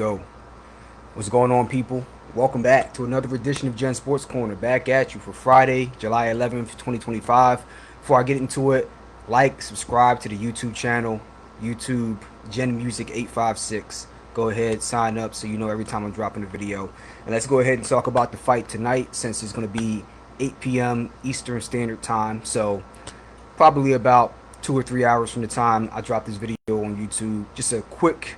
go. What's going on, people? Welcome back to another edition of Gen Sports Corner. Back at you for Friday, July 11th, 2025. Before I get into it, like, subscribe to the YouTube channel, YouTube Gen Music 856. Go ahead, sign up so you know every time I'm dropping a video. And let's go ahead and talk about the fight tonight, since it's going to be 8 p.m. Eastern Standard Time. So probably about 2 or 3 hours from the time I drop this video on YouTube. Just a quick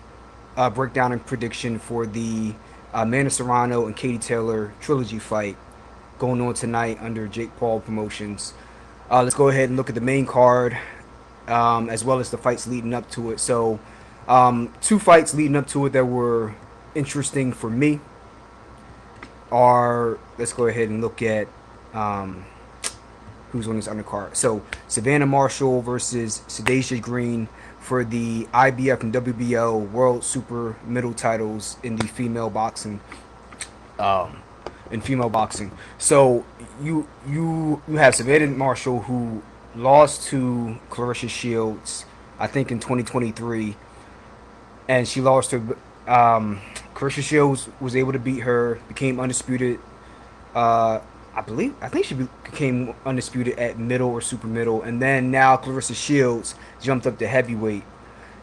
breakdown and prediction for the Amanda Serrano and Katie Taylor trilogy fight going on tonight under Jake Paul Promotions. Let's go ahead and look at the main card, as well as the fights leading up to it. So, two fights leading up to it that were interesting for me are, let's go ahead and look at who's on this undercard. So, Savannah Marshall versus Shadasia Green for the IBF and WBO World Super Middle titles in the female boxing. So you have Savannah Marshall, who lost to Clarissa Shields, I think in 2023, and she lost to Clarissa Shields was able to beat her, became undisputed. I think she became undisputed at middle or super middle, and then now Clarissa Shields jumped up to heavyweight,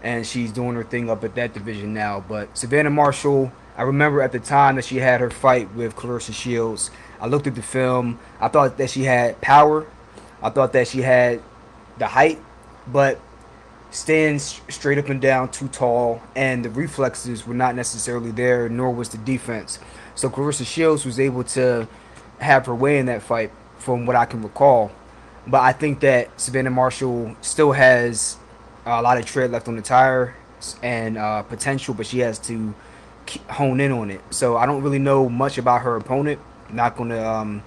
and she's doing her thing up at that division now. But Savannah Marshall, I remember at the time that she had her fight with Clarissa Shields, I looked at the film. I thought that she had power. I thought that she had the height, but stands straight up and down too tall, and the reflexes were not necessarily there, nor was the defense. So Clarissa Shields was able to have her way in that fight, from what I can recall. But I think that Savannah Marshall still has a lot of tread left on the tire and potential, but she has to hone in on it. So I don't really know much about her opponent. Not gonna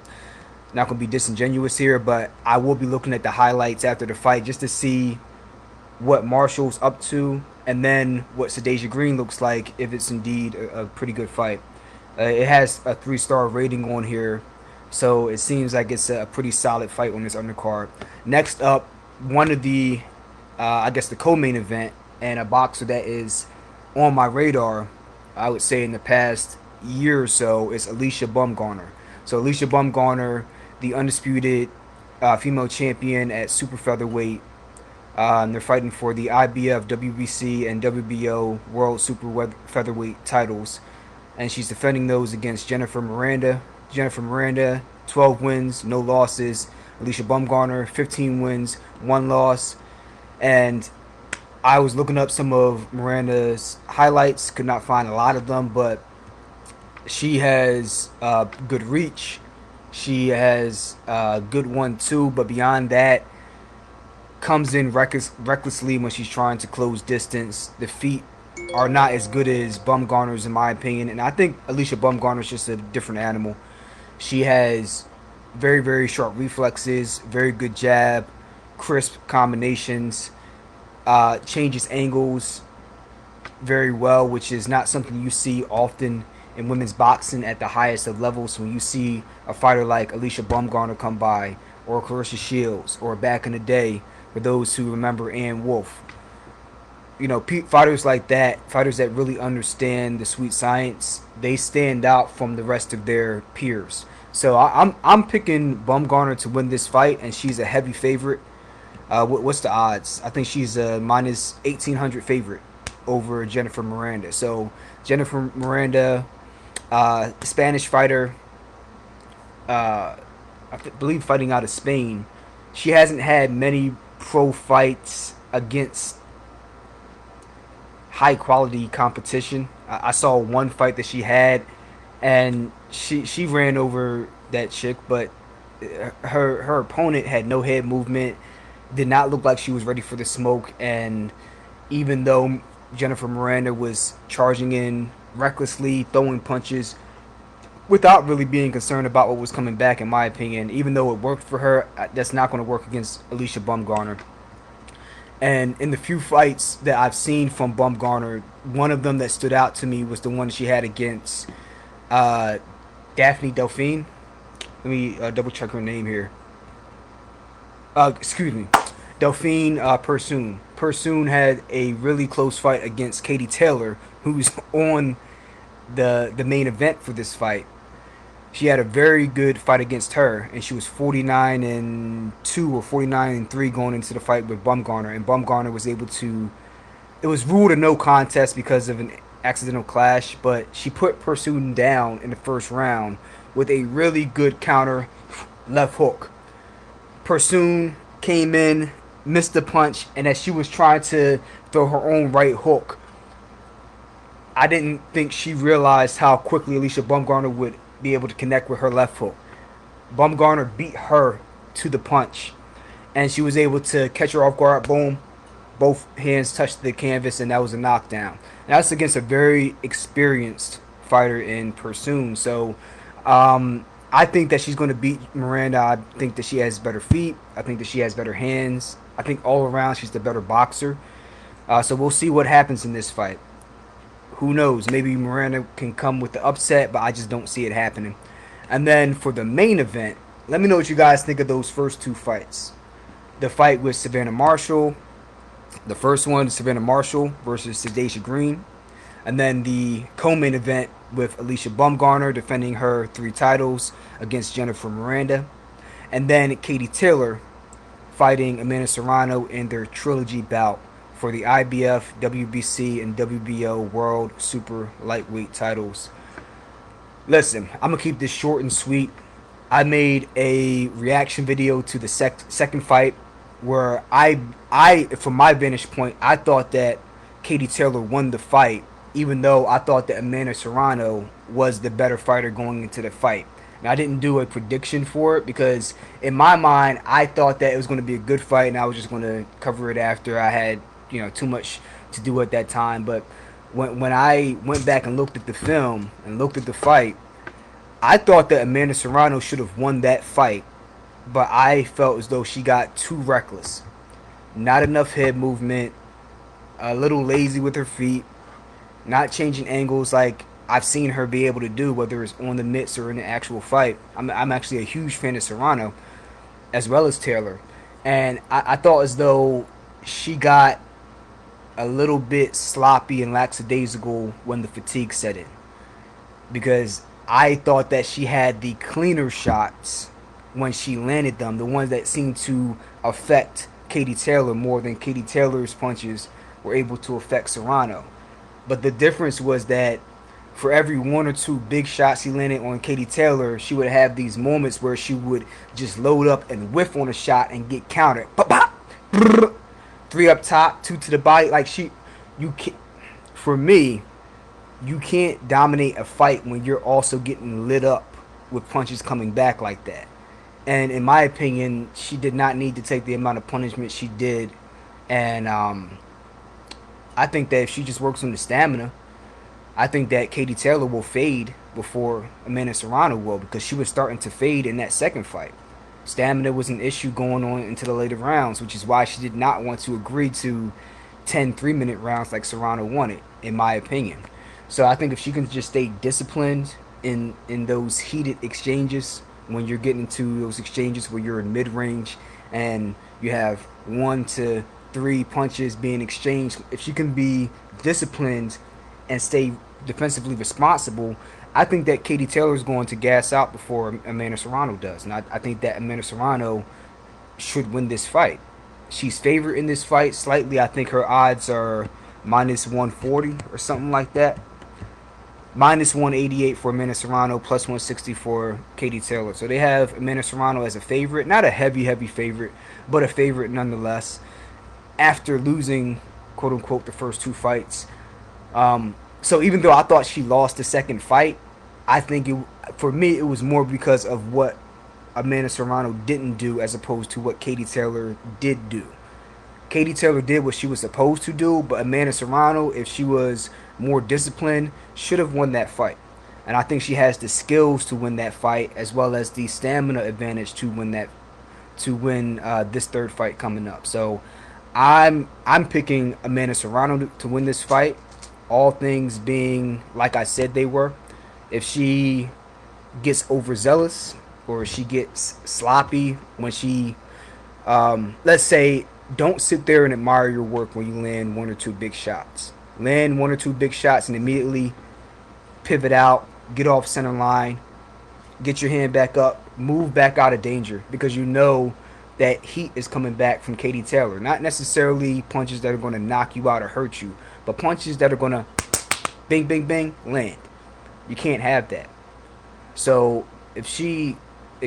be disingenuous here, but I will be looking at the highlights after the fight just to see what Marshall's up to, and then what Shadasia Green looks like, if it's indeed a pretty good fight. It has a 3-star rating on here, so it seems like it's a pretty solid fight on this undercard. Next up, one of the, I guess the co-main event, and a boxer that is on my radar, I would say in the past year or so, is Alycia Baumgardner. So Alycia Baumgardner, the undisputed female champion at super featherweight. They're fighting for the IBF, WBC, and WBO World Super Featherweight titles, and she's defending those against Jennifer Miranda. Jennifer Miranda, 12 wins, no losses. Alycia Baumgardner, 15 wins, 1 loss. And I was looking up some of Miranda's highlights, could not find a lot of them, but she has good reach. She has good 1-2, but beyond that, comes in recklessly when she's trying to close distance. The feet are not as good as Baumgardner's, in my opinion, and I think Alycia Baumgardner's just a different animal. She has very, very sharp reflexes, very good jab, crisp combinations, changes angles very well, which is not something you see often in women's boxing at the highest of levels. When you see a fighter like Alycia Baumgardner come by, or Clarissa Shields, or back in the day, for those who remember Ann Wolfe, you know, fighters like that, fighters that really understand the sweet science, they stand out from the rest of their peers. So I'm picking Baumgardner to win this fight, and she's a heavy favorite. What's the odds? I think she's a minus 1,800 favorite over Jennifer Miranda. So Jennifer Miranda, Spanish fighter, I believe fighting out of Spain. She hasn't had many pro fights against high quality competition. I saw one fight that she had, and she ran over that chick, but her opponent had no head movement, did not look like she was ready for the smoke. And even though Jennifer Miranda was charging in recklessly, throwing punches without really being concerned about what was coming back, in my opinion, even though it worked for her, that's not going to work against Alycia Baumgardner. And in the few fights that I've seen from Baumgardner, one of them that stood out to me was the one she had against Daphne Delphine. Let me double check her name here. Excuse me, Delphine Persoon. Persoon had a really close fight against Katie Taylor, who's on the main event for this fight, she had a very good fight against her, and she was 49-2 or 49-3 going into the fight with Baumgardner, and Baumgardner was able to. It was ruled a no contest because of an accidental clash, but she put Pursuit down in the first round with a really good counter left hook. Pursuit came in, missed the punch, and as she was trying to throw her own right hook, I didn't think she realized how quickly Alycia Baumgardner would be able to connect with her left hook. Baumgardner beat her to the punch, and she was able to catch her off guard. Boom, both hands touched the canvas, and that was a knockdown. And that's against a very experienced fighter in Pursuit. So I think that she's going to beat Miranda. I think that she has better feet. I think that she has better hands. I think all around she's the better boxer. So we'll see what happens in this fight. Who knows? Maybe Miranda can come with the upset, but I just don't see it happening. And then for the main event, let me know what you guys think of those first two fights. The fight with Savannah Marshall. The first one, Savannah Marshall versus Shadasia Green. And then the co-main event with Alycia Baumgardner defending her 3 titles against Jennifer Miranda. And then Katie Taylor fighting Amanda Serrano in their trilogy bout for the IBF, WBC, and WBO World Super Lightweight titles. Listen, I'm going to keep this short and sweet. I made a reaction video to the second fight where I, from my vantage point, I thought that Katie Taylor won the fight, even though I thought that Amanda Serrano was the better fighter going into the fight. And I didn't do a prediction for it because in my mind, I thought that it was going to be a good fight, and I was just going to cover it after I had too much to do at that time. But when I went back and looked at the film and looked at the fight, I thought that Amanda Serrano should have won that fight, but I felt as though she got too reckless. Not enough head movement, a little lazy with her feet, not changing angles like I've seen her be able to do, whether it's on the mitts or in the actual fight. I'm actually a huge fan of Serrano as well as Taylor. And I thought as though she got a little bit sloppy and lackadaisical when the fatigue set in, because I thought that she had the cleaner shots when she landed them, the ones that seemed to affect Katie Taylor more than Katie Taylor's punches were able to affect Serrano. But the difference was that for every 1 or 2 big shots she landed on Katie Taylor, she would have these moments where she would just load up and whiff on a shot and get countered. Pop, pop, 3 up top, 2 to the body. Like you can't, for me, you can't dominate a fight when you're also getting lit up with punches coming back like that. And in my opinion, she did not need to take the amount of punishment she did. And I think that if she just works on the stamina, I think that Katie Taylor will fade before Amanda Serrano will, because she was starting to fade in that second fight. Stamina was an issue going on into the later rounds, which is why she did not want to agree to 10 3-minute rounds like Serrano wanted, in my opinion. So I think if she can just stay disciplined in those heated exchanges, when you're getting into those exchanges where you're in mid-range and you have 1 to 3 punches being exchanged, if she can be disciplined and stay defensively responsible, I think that Katie Taylor is going to gas out before Amanda Serrano does. And I think that Amanda Serrano should win this fight. She's favored in this fight slightly. I think her odds are minus 140 or something like that. Minus 188 for Amanda Serrano, plus 160 for Katie Taylor. So they have Amanda Serrano as a favorite. Not a heavy favorite, but a favorite nonetheless. After losing, quote unquote, the first 2 fights. So even though I thought she lost the second fight, I think for me it was more because of what Amanda Serrano didn't do as opposed to what Katie Taylor did do. Katie Taylor did what she was supposed to do, but Amanda Serrano, if she was more disciplined, should have won that fight. And I think she has the skills to win that fight, as well as the stamina advantage to win this third fight coming up. So I'm picking Amanda Serrano to win this fight. All things being like I said they were. If she gets overzealous or she gets sloppy when she, let's say, don't sit there and admire your work when you land 1 or 2 big shots. Land 1 or 2 big shots and immediately pivot out, get off center line, get your hand back up, move back out of danger, because you know that heat is coming back from Katie Taylor. Not necessarily punches that are going to knock you out or hurt you, but punches that are going to bing, bing, bing, land. You can't have that. So if she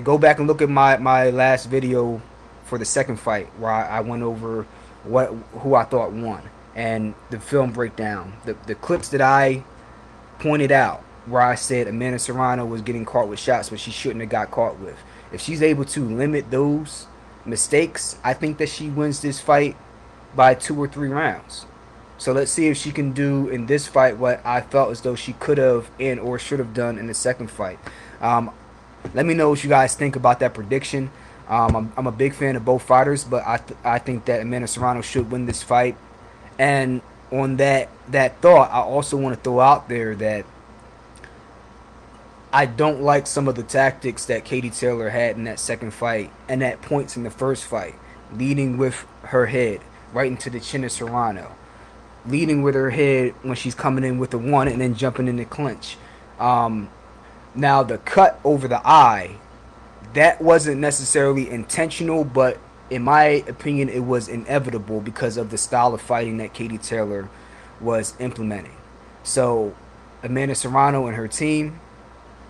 go back and look at my last video for the second fight where I went over who I thought won and the film breakdown, the clips that I pointed out where I said Amanda Serrano was getting caught with shots but she shouldn't have got caught with. If she's able to limit those mistakes, I think that she wins this fight by 2 or 3 rounds. So let's see if she can do in this fight what I felt as though she could have and or should have done in the second fight. Let me know what you guys think about that prediction. I'm a big fan of both fighters, but I think that Amanda Serrano should win this fight. And on that thought, I also want to throw out there that I don't like some of the tactics that Katie Taylor had in that second fight and at points in the first fight, leading with her head right into the chin of Serrano, leading with her head when she's coming in with the one and then jumping in the clinch. Now the cut over the eye, that wasn't necessarily intentional, but in my opinion it was inevitable because of the style of fighting that Katie Taylor was implementing. So Amanda Serrano and her team,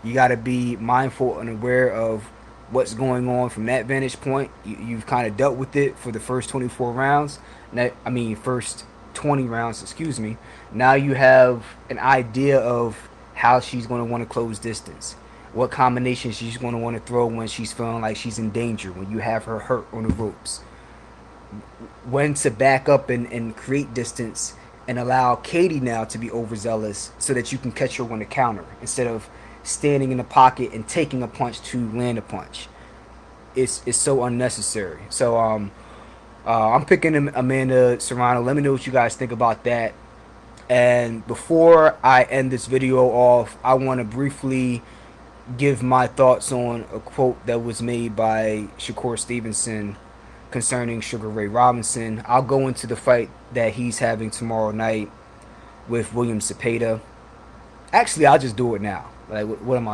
you got to be mindful and aware of what's going on from that vantage point. You've kind of dealt with it for the first 24 rounds. First 20 rounds, excuse me. Now you have an idea of how she's going to want to close distance, what combinations she's going to want to throw when she's feeling like she's in danger, when you have her hurt on the ropes, when to back up and create distance and allow Katie now to be overzealous so that you can catch her on the counter instead of standing in the pocket and taking a punch to land a punch. It's so unnecessary. So I'm picking Amanda Serrano. Let me know what you guys think about that. And before I end this video off, I want to briefly give my thoughts on a quote that was made by Shakur Stevenson concerning Sugar Ray Robinson. I'll go into the fight that he's having tomorrow night with William Zepeda. Actually, I'll just do it now. Like, what am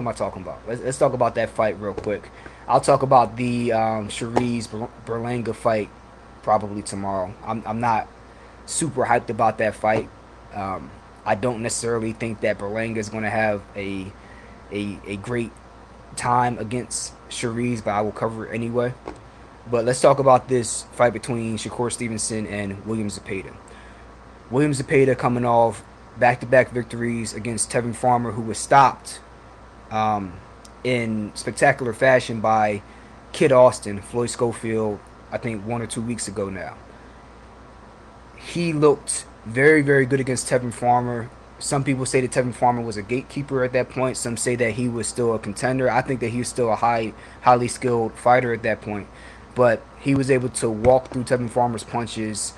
I talking about? Let's talk about that fight real quick. I'll talk about the Cherise Berlanga fight probably tomorrow. I'm not super hyped about that fight. I don't necessarily think that Berlanga is going to have a great time against Cherise, but I will cover it anyway. But let's talk about this fight between Shakur Stevenson and William Zepeda. William Zepeda coming off back-to-back victories against Tevin Farmer, who was stopped in spectacular fashion by Kid Austin, Floyd Schofield, I think 1 or 2 weeks ago now. He looked very, very good against Tevin Farmer. Some people say that Tevin Farmer was a gatekeeper at that point. Some say that he was still a contender. I think that he was still a highly skilled fighter at that point. But he was able to walk through Tevin Farmer's punches,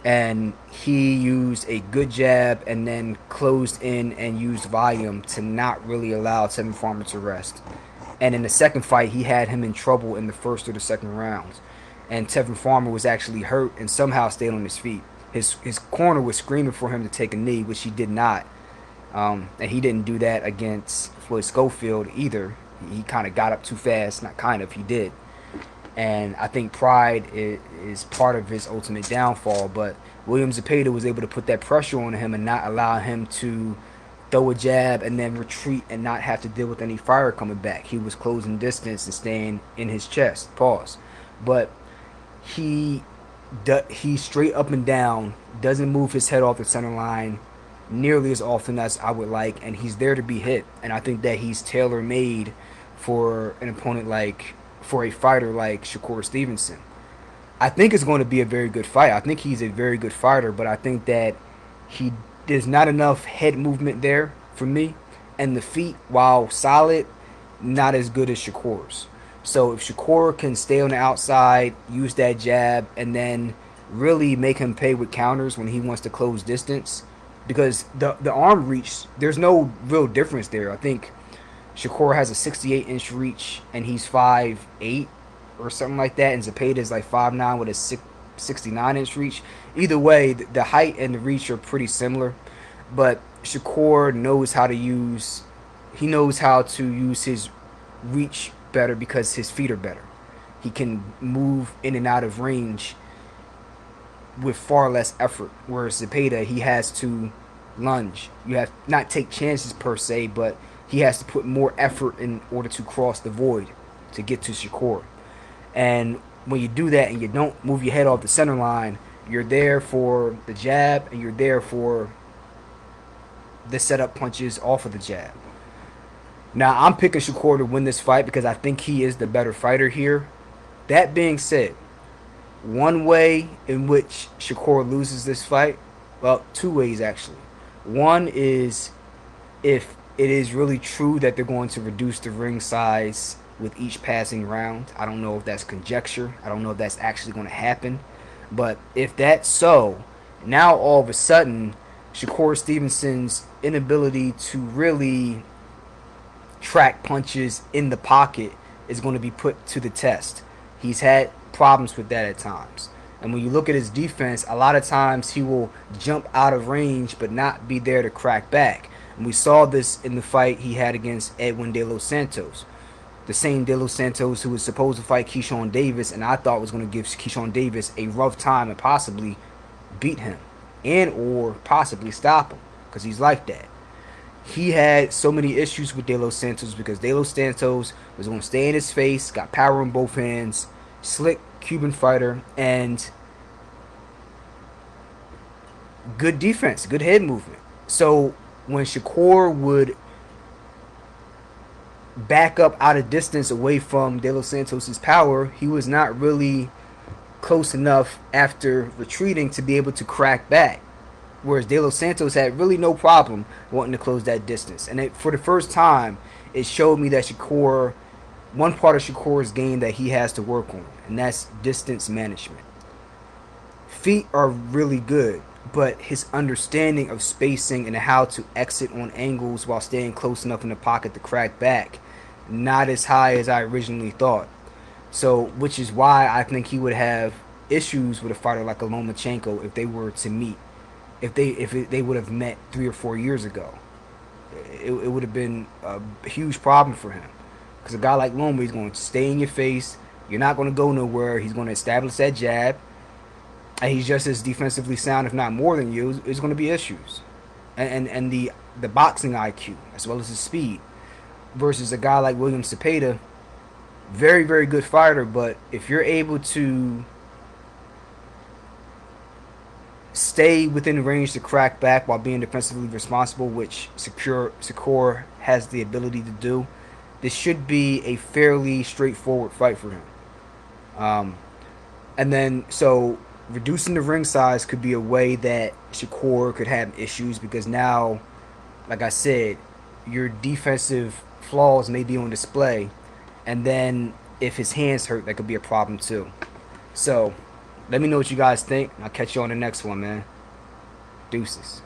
and he used a good jab and then closed in and used volume to not really allow Tevin Farmer to rest. And in the second fight, he had him in trouble in the first or the second rounds. And Tevin Farmer was actually hurt and somehow stayed on his feet. His corner was screaming for him to take a knee, which he did not. And he didn't do that against Floyd Schofield either. He kind of got up too fast. Not kind of, he did. And I think pride is part of his ultimate downfall. But William Zepeda was able to put that pressure on him and not allow him to throw a jab and then retreat and not have to deal with any fire coming back. He was closing distance and staying in his chest. Pause. But he straight up and down, doesn't move his head off the center line nearly as often as I would like, and he's there to be hit. And I think that he's tailor-made for an opponent for a fighter like Shakur Stevenson. I think it's going to be a very good fight. I think he's a very good fighter, but I think that there's not enough head movement there for me, and the feet, while solid, not as good as Shakur's. So if Shakur can stay on the outside, use that jab, and then really make him pay with counters when he wants to close distance, because the arm reach, there's no real difference there. I think Shakur has a 68-inch reach, and he's 5'8", or something like that, and Zepeda is like 5'9" with a 69-inch reach. Either way, the height and the reach are pretty similar, but Shakur knows how to use. He knows how to use his reach better because his feet are better. He can move in and out of range with far less effort. Whereas Zepeda, he has to lunge. You have not take chances per se, but he has to put more effort in order to cross the void to get to Shakur. And when you do that and you don't move your head off the center line, you're there for the jab and you're there for the setup punches off of the jab. Now, I'm picking Shakur to win this fight because I think he is the better fighter here. That being said, one way in which Shakur loses this fight, well, two ways actually. One is if it is really true that they're going to reduce the ring size with each passing round. I don't know if that's conjecture. I don't know if that's actually going to happen. But if that's so, now all of a sudden, Shakur Stevenson's inability to really track punches in the pocket is going to be put to the test. He's had problems with that at times. And when you look at his defense, a lot of times he will jump out of range but not be there to crack back. And we saw this in the fight he had against Edwin De Los Santos. The same De Los Santos who was supposed to fight Keyshawn Davis and I thought was going to give Keyshawn Davis a rough time and possibly beat him and or possibly stop him because he's like that. He had so many issues with De Los Santos because De Los Santos was going to stay in his face, got power in both hands, slick Cuban fighter, and good defense, good head movement. So when Shakur would back up out of distance away from De Los Santos' power, he was not really close enough after retreating to be able to crack back. Whereas De Los Santos had really no problem wanting to close that distance. And for the first time, it showed me that Shakur, one part of Shakur's game that he has to work on, and that's distance management. Feet are really good, but his understanding of spacing and how to exit on angles while staying close enough in the pocket to crack back, not as high as I originally thought. So, which is why I think he would have issues with a fighter like a Lomachenko if they were to meet. If they would have met 3 or 4 years ago, it would have been a huge problem for him. Because a guy like Loma, he's going to stay in your face. You're not going to go nowhere. He's going to establish that jab. And he's just as defensively sound, if not more than you. There's going to be issues. And the boxing IQ, as well as his speed. Versus a guy like William Zepeda, very, very good fighter. But if you're able to stay within range to crack back while being defensively responsible, which Shakur has the ability to do, this should be a fairly straightforward fight for him. And then, so reducing the ring size could be a way that Shakur could have issues because now, like I said, your defensive flaws may be on display. And then if his hands hurt, that could be a problem too. So let me know what you guys think. I'll catch you on the next one, man. Deuces.